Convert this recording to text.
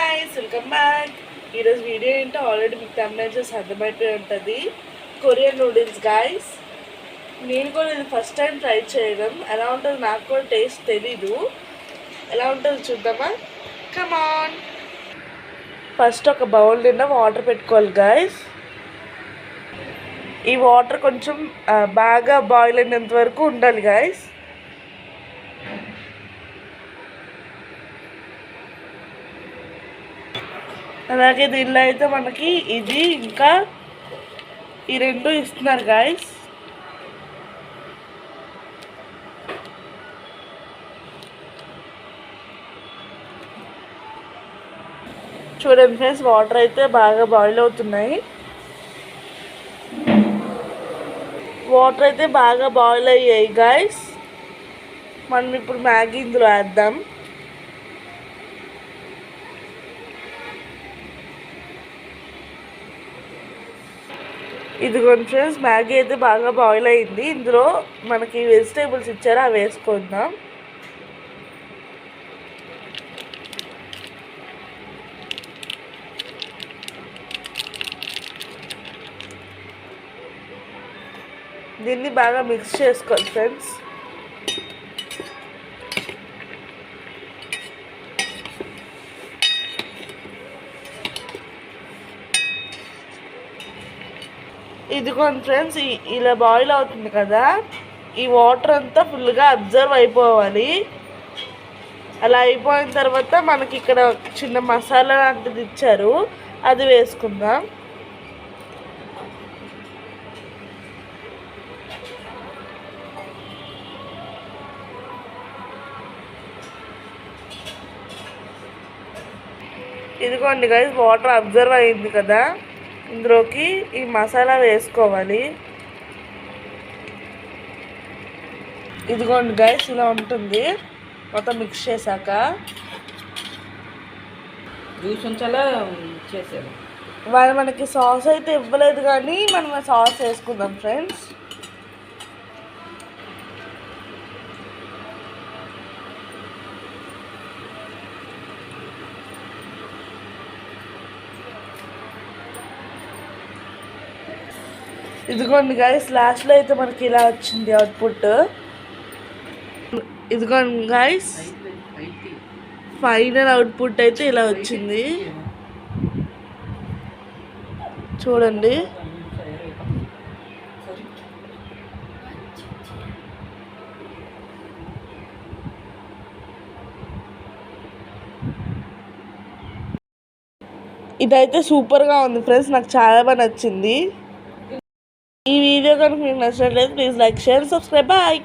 guys, welcome back. ఈరోజు video ఏంటో already మీకు thumbnail చూసి అర్థమైపోయి ఉంటుంది. Korean noodles guys. నేను కూడా ఇది ఫస్ట్ టైం ట్రై చేయడం. ఎలా ఉంటుందో నాకు కూడా టేస్ట్ తెలీదు. ఎలా ఉంటుందో చూద్దామా? Come on. ఫస్ట్ ఒక బౌల్ నిండా వాటర్ పెట్టుకోవాలి గైస్. ఈ వాటర్ కొంచెం బాగా బాయిల్ అయినంత వరకు ఉండాలి గైస్. అలాగే దీనిలో అయితే మనకి ఇది ఇంకా ఈ రెండు ఇస్తున్నారు గాయస్. చూడండి ఫ్రెండ్స్, వాటర్ అయితే బాగా బాయిల్ అవుతున్నాయి. వాటర్ అయితే బాగా బాయిల్ అయ్యాయి గాయస్. మనం ఇప్పుడు మ్యాగీ ఇందులో వేద్దాం. ఇదిగోండి ఫ్రెండ్స్, మ్యాగీ అయితే బాగా బాయిల్ అయింది. ఇందులో మనకి వెజిటేబుల్స్ ఇచ్చారు, అవి వేసుకుందాం. దీన్ని బాగా మిక్స్ చేసుకోండి ఫ్రెండ్స్. ఇదిగోండి ఫ్రెండ్స్, ఇలా బాయిల్ అవుతుంది కదా, ఈ వాటర్ అంతా ఫుల్గా అబ్జర్వ్ అయిపోవాలి. అలా అయిపోయిన తర్వాత మనకి ఇక్కడ చిన్న మసాలా లాంటిది ఇచ్చారు, అది వేసుకుందాం. ఇదిగోండి గైస్, వాటర్ అబ్జర్వ్ అయింది కదా, ఇందులోకి ఈ మసాలా వేసుకోవాలి. ఇదిగోండి గైస్, ఇలా ఉంటుంది. మొత్తం మిక్స్ చేశాక జ్యూస్ ఉంచాలా చేసారు. వాళ్ళు మనకి సాస్ అయితే ఇవ్వలేదు, కానీ మనం సాస్ వేసుకుందాం ఫ్రెండ్స్. ఇదిగోండి గైస్, లాస్ట్లో అయితే మనకి ఇలా వచ్చింది అవుట్పుట్. ఇదిగోండి గైస్, ఫైనల్ అవుట్పుట్ అయితే ఇలా వచ్చింది. చూడండి. ఇదైతే సూపర్గా ఉంది ఫ్రెండ్స్, నాకు చాలా బాగా నచ్చింది. ఈ వీడియో కనుక మీకు నచ్చినట్లయితే please like, share, subscribe. Bye.